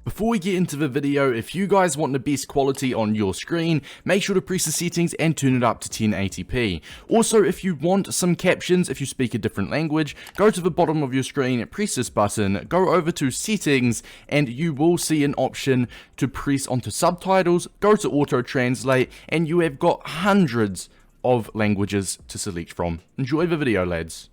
Before we get into the video, if you guys want the best quality on your screen, make sure to press the settings and turn it up to 1080p. Also, if you want some captions, if you speak a different language, go to the bottom of your screen, press this button, go over to settings, and you will see an option to press onto subtitles, go to auto translate, and you have got hundreds of languages to select from. Enjoy the video, lads.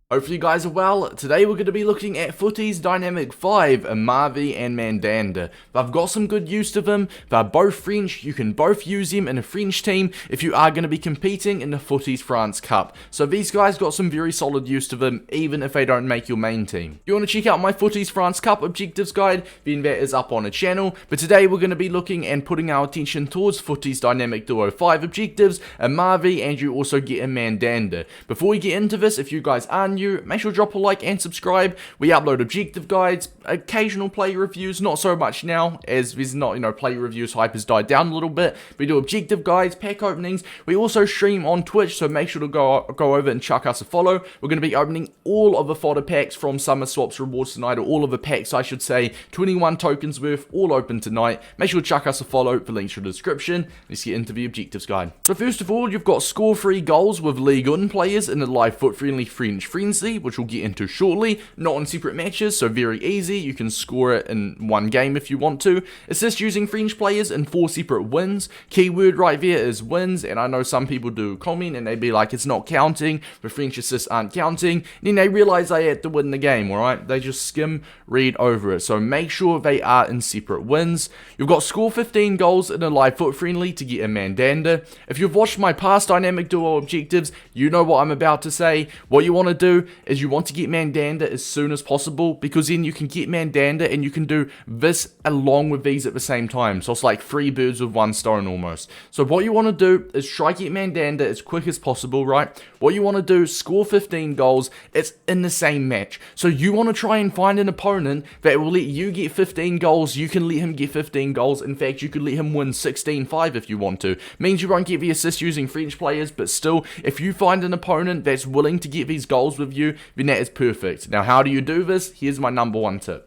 Hopefully you guys are well. Today we're going to be looking at FUTTIES Dynamic 5, Amavi and Mandanda. I've got some good use to them. They're both French. You can both use them in a French team if you are going to be competing in the FUTTIES France Cup. So these guys got some very solid use to them, even if they don't make your main team. If you want to check out my FUTTIES France Cup objectives guide, then that is up on the channel. But today we're going to be looking and putting our attention towards FUTTIES Dynamic Duo 5 objectives, Amavi, and you also get a Mandanda. Before we get into this, if you guys are new, make sure to drop a like and subscribe. We upload objective guides, occasional player reviews, not so much now, as there's not, player reviews hype has died down a little bit. We do objective guides, pack openings. We also stream on Twitch, so make sure to go over and chuck us a follow. We're going to be opening all of the fodder packs from Summer Swaps rewards tonight, or all of the packs, I should say, 21 tokens worth, all open tonight. Make sure to chuck us a follow, the links in the description. Let's get into the objectives guide. So first of all, you've got score 3 goals with Ligue players in the live FUT Friendly French Frenzy, which we'll get into shortly, not on separate matches, so very easy. You can score it in one game if you want to. Assist using French players in 4 separate wins. Keyword right there is wins, and I know some people do comment and they be like, it's not counting, the French assists aren't counting. Then they realize they had to win the game, alright? They just skim read over it, so make sure they are in separate wins. You've got score 15 goals in a live FUT Friendly to get a Mandanda. If you've watched my past Dynamic Duo objectives, you know what I'm about to say. What you want to do is you want to get Mandanda as soon as possible, because then you can get Mandanda and you can do this along with these at the same time. So it's like 3 birds with 1 stone almost. So what you want to do is try get Mandanda as quick as possible, right? What you want to do, score 15 goals, it's in the same match. So you want to try and find an opponent that will let you get 15 goals, you can let him get 15 goals. In fact, you could let him win 16-5 if you want to. Means you won't get the assist using French players, but still, if you find an opponent that's willing to get these goals with you, then that is perfect. Now, how do you do this? Here's my number 1 tip.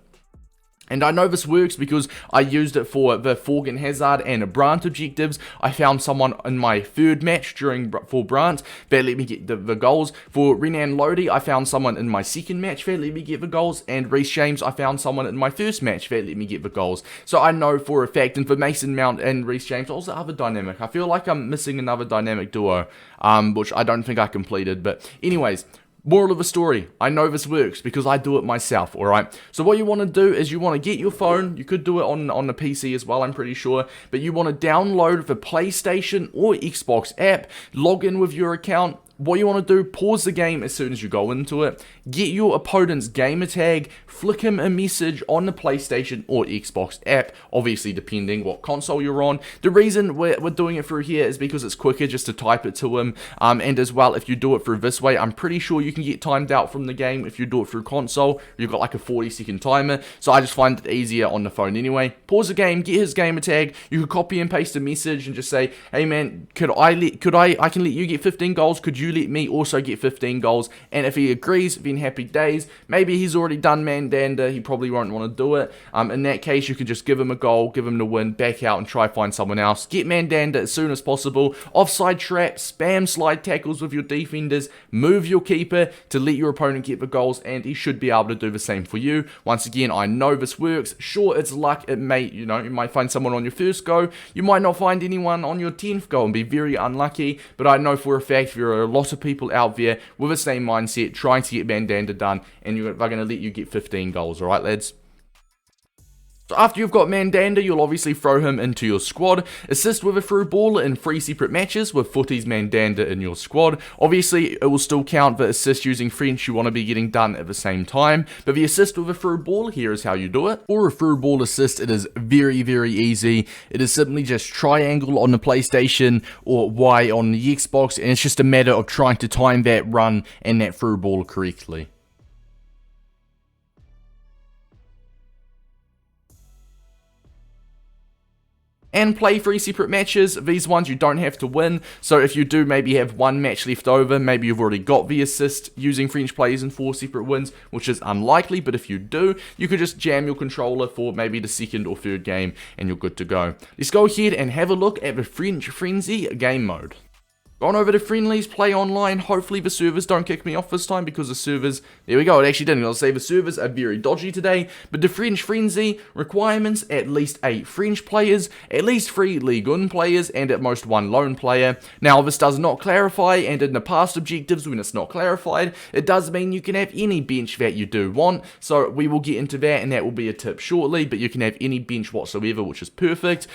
And I know this works because I used it for the Forgan Hazard and Brandt objectives. I found someone in my 3rd match for Brandt that let me get the goals. For Renan Lodi, I found someone in my 2nd match that let me get the goals. And Reece James, I found someone in my 1st match that let me get the goals. So I know for a fact. And for Mason Mount and Reece James, what was the other dynamic? I feel like I'm missing another dynamic duo, which I don't think I completed. But anyways, moral of the story, I know this works because I do it myself, alright? So what you want to do is you want to get your phone, you could do it on the PC as well, I'm pretty sure, but you want to download the PlayStation or Xbox app, log in with your account. What you want to do, pause the game as soon as you go into it, get your opponent's gamer tag, flick him a message on the PlayStation or Xbox app, obviously depending what console you're on. The reason we're doing it through here is because it's quicker just to type it to him, and as well, if you do it through this way, I'm pretty sure you can get timed out from the game if you do it through console. You've got like a 40-second timer, so I just find it easier on the phone anyway. Pause the game, get his gamer tag, you could copy and paste a message and just say, hey man, I can let you get 15 goals, could you let me also get 15 goals? And if he agrees, then happy days. Maybe he's already done Mandanda, he probably won't want to do it. In that case, you can just give him a goal, give him the win, back out and try find someone else. Get Mandanda as soon as possible. Offside traps, spam slide tackles with your defenders, move your keeper to let your opponent get the goals, and he should be able to do the same for you. Once again, I know this works. Sure, it's luck. It may, you might find someone on your 1st go. You might not find anyone on your 10th go and be very unlucky, but I know for a fact there are a lot of people out there with the same mindset trying to get Mandanda done, and they're going to let you get 15 goals, alright lads? So after you've got Mandanda, you'll obviously throw him into your squad. Assist with a through ball in 3 separate matches with FUTTIES Mandanda in your squad. Obviously, it will still count the assist using French you want to be getting done at the same time. But the assist with a through ball, here is how you do it. For a through ball assist, it is very, very easy. It is simply just triangle on the PlayStation or Y on the Xbox, and it's just a matter of trying to time that run and that through ball correctly. and play 3 separate matches. These ones you don't have to win, so if you do maybe have 1 match left over, maybe you've already got the assist using French players in 4 separate wins, which is unlikely, but if you do, you could just jam your controller for maybe the 2nd or 3rd game and you're good to go. Let's go ahead and have a look at the French Frenzy game mode. Gone over to friendlies, play online. Hopefully the servers don't kick me off this time, because the servers, there we go, it actually didn't. I'll say the servers are very dodgy today. But the French Frenzy requirements: at least 8 French players, at least 3 Ligue 1 players, and at most 1 lone player. Now this does not clarify, and in the past objectives when it's not clarified, it does mean you can have any bench that you do want. So we will get into that, and that will be a tip shortly, but you can have any bench whatsoever, which is perfect.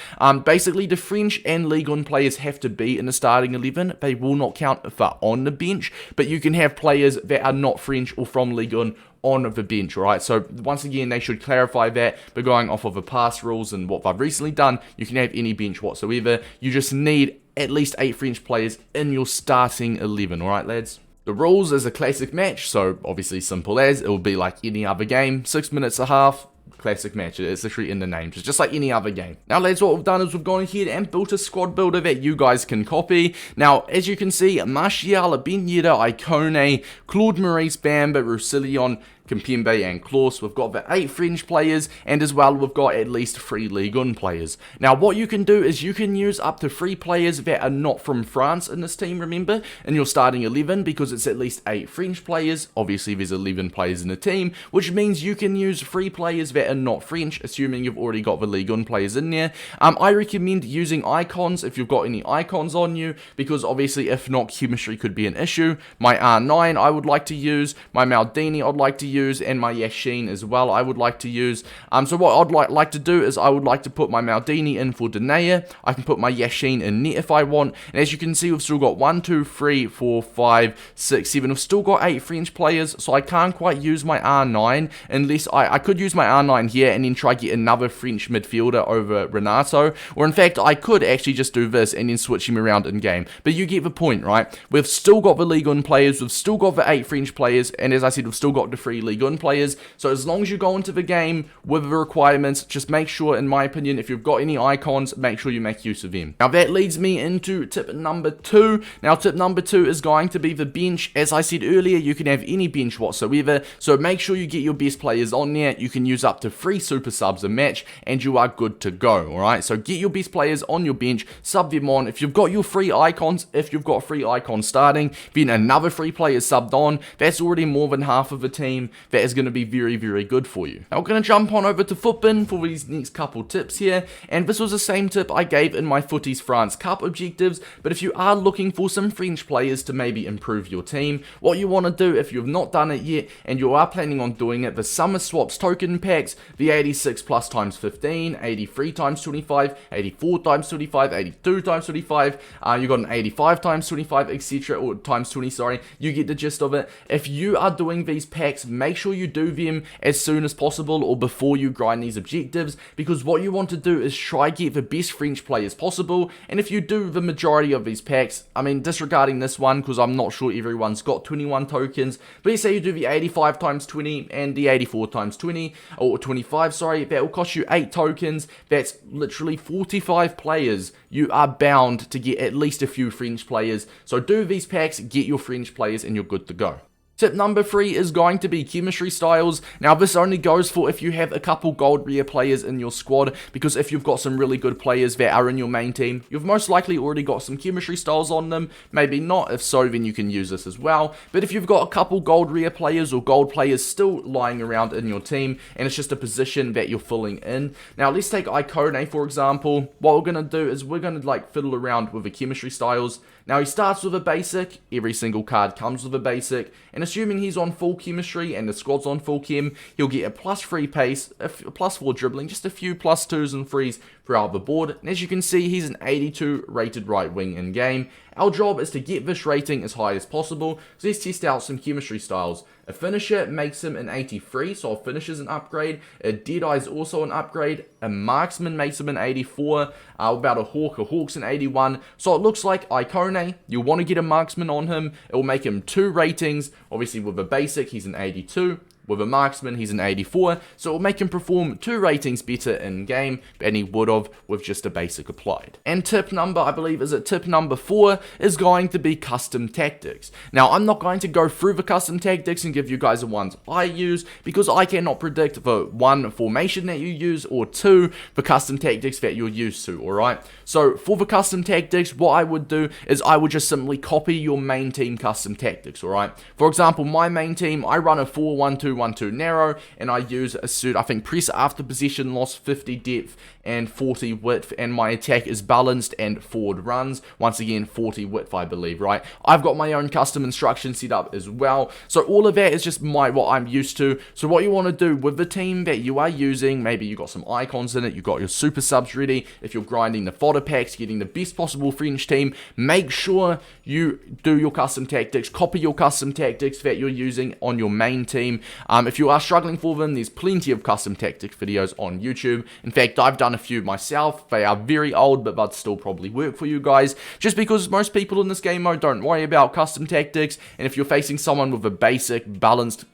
Basically the French and Ligue 1 players have to be in the starting 11. They will not count for on the bench, but you can have players that are not French or from Ligue 1 on the bench, alright? So once again, they should clarify that, but going off of the past rules and what they've recently done, you can have any bench whatsoever. You just need at least 8 French players in your starting 11, alright lads? The rules is a classic match, so obviously simple as, it will be like any other game, 6 minutes a half, classic match. It's literally in the name, just like any other game. Now lads, what we've done is we've gone ahead and built a squad builder that you guys can copy. Now as you can see, Martial, Ben Yedder, Icone, Claude Maurice, Bamba, Roussillon, Kimpembe and Klaus. We've got the 8 French players, and as well we've got at least 3 Ligue 1 players. Now what you can do is you can use up to 3 players that are not from France in this team, remember, in your starting 11, because it's at least 8 French players. Obviously there's 11 players in the team, which means you can use 3 players that are not French, assuming you've already got the Ligue 1 players in there. I recommend using icons if you've got any icons on you, because obviously if not, chemistry could be an issue. My R9 I would like to use, my Maldini I'd like to use, and my Yashin as well I would like to use. So what I'd like to do is I would like to put my Maldini in for Denayer. I can put my Yashin in net if I want, and as you can see we've still got 1, 2, 3, 4, 5, 6, 7. We've still got 8 French players, so I can't quite use my R9 unless I could use my R9 here and then try get another French midfielder over Renato, or in fact I could actually just do this and then switch him around in game, but you get the point, right? We've still got the Ligue 1 players, we've still got the 8 French players, and as I said, we've still got the 3 Ligue 1 players. So as long as you go into the game with the requirements, just make sure, in my opinion, if you've got any icons, make sure you make use of them. Now that leads me into tip number 2. Now tip number 2 is going to be the bench. As I said earlier, you can have any bench whatsoever, so make sure you get your best players on there. You can use up to 3 super subs a match and you are good to go, alright? So get your best players on your bench, sub them on. If you've got your 3 icons, if you've got 3 icons starting, then another 3 players subbed on, that's already more than half of the team. That is going to be very, very good for you. Now we're going to jump on over to FUTBin for these next couple tips here, and this was the same tip I gave in my FUTTIES France Cup objectives, but if you are looking for some French players to maybe improve your team, what you want to do if you've not done it yet and you are planning on doing it, the Summer Swaps token packs, the 86 plus times 15, 83 times 25, 84 times 25, 82 times 25, you got an 85 times 25, etc, or times 20, sorry, you get the gist of it. If you are doing these packs, make sure you do them as soon as possible or before you grind these objectives, because what you want to do is try get the best French players possible. And if you do the majority of these packs, I mean disregarding this one because I'm not sure everyone's got 21 tokens, but let's say you do the 85 times 20 and the 84 times 20, or 25, sorry, that will cost you 8 tokens. That's literally 45 players. You are bound to get at least a few French players, so do these packs, get your French players, and you're good to go. Tip number 3 is going to be chemistry styles. Now this only goes for if you have a couple gold rare players in your squad, because if you've got some really good players that are in your main team, you've most likely already got some chemistry styles on them. Maybe not, if so then you can use this as well. But if you've got a couple gold rare players or gold players still lying around in your team and it's just a position that you're filling in. Now let's take Icone for example. What we're going to do is we're going to like fiddle around with the chemistry styles. Now he starts with a basic, every single card comes with a basic, and assuming he's on full chemistry and the squad's on full chem, he'll get a +3 pace, a +4 dribbling, just a few +2s and 3s throughout the board. And as you can see, he's an 82 rated right wing in game. Our job is to get this rating as high as possible, so let's test out some chemistry styles. A finisher makes him an 83, so a finisher's an upgrade. A Deadeye is also an upgrade. A marksman makes him an 84. About a hawk's an 81. So it looks like Icone, you'll want to get a marksman on him. It will make him 2 ratings. Obviously with a basic, he's an 82. with a marksman, he's an 84, so it will make him perform 2 ratings better in game than he would have with just a basic applied. And tip number, I believe, tip number 4 is going to be custom tactics. Now, I'm not going to go through the custom tactics and give you guys the ones I use, because I cannot predict the 1 formation that you use, or 2 the custom tactics that you're used to, alright? So, for the custom tactics, what I would do is I would just simply copy your main team custom tactics, alright? For example, my main team, I run a 4-1-2-1-2 narrow, and I use a suit, I think, press after possession loss, 50 depth, and 40 width, and my attack is balanced and forward runs, once again 40 width, I believe, right? I've got my own custom instructions set up as well, so all of that is just what I'm used to. So what you want to do with the team that you are using, maybe you got some icons in it, you got your super subs ready, if you're grinding the fodder packs, getting the best possible French team, make sure you do your custom tactics, copy your custom tactics that you're using on your main team. If you are struggling for them, there's plenty of custom tactics videos on YouTube. In fact, I've done a few myself. They are very old, but they'd still probably work for you guys, just because most people in this game mode don't worry about custom tactics, and if you're facing someone with a basic, balanced,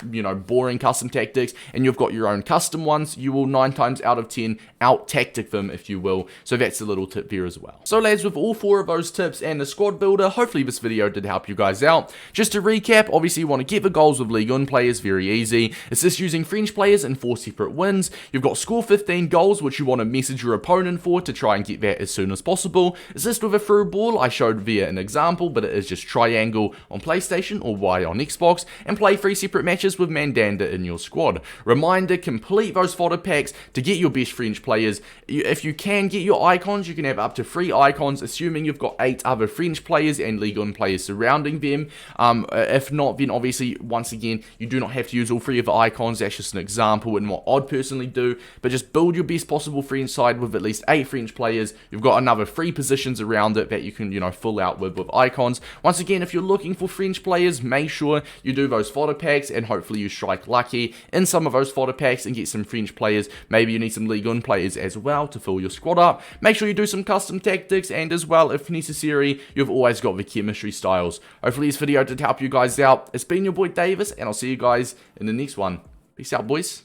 boring custom tactics, and you've got your own custom ones, you will 9 times out of 10 out-tactic them, if you will. So that's a little tip there as well. So lads, with all 4 of those tips and the squad builder, hopefully this video did help you guys out. Just to recap, obviously you want to get the goals with Ligue 1 players, very easy. It's just using French players in 4 separate wins. You've got score 15 goals, which you want to message your opponent for to try and get that as soon as possible. Assist with a through ball, I showed via an example, but it is just triangle on PlayStation or Y on Xbox, and play 3 separate matches with Mandanda in your squad. Reminder, complete those fodder packs to get your best French players. If you can get your icons, you can have up to 3 icons, assuming you've got 8 other French players and Ligue 1 players surrounding them. If not, then obviously, once again, you do not have to use all 3 of the icons. That's just an example and what I'd personally do, but just build your best possible French side with at least 8 French players. You've got another 3 positions around it that you can, fill out with icons. Once again, if you're looking for French players, make sure you do those fodder packs, and hopefully you strike lucky in some of those fodder packs and get some French players. Maybe you need some Ligue 1 players as well to fill your squad up. Make sure you do some custom tactics, and as well, if necessary, you've always got the chemistry styles. Hopefully this video did help you guys out. It's been your boy Davis, and I'll see you guys in the next one. Peace out, boys.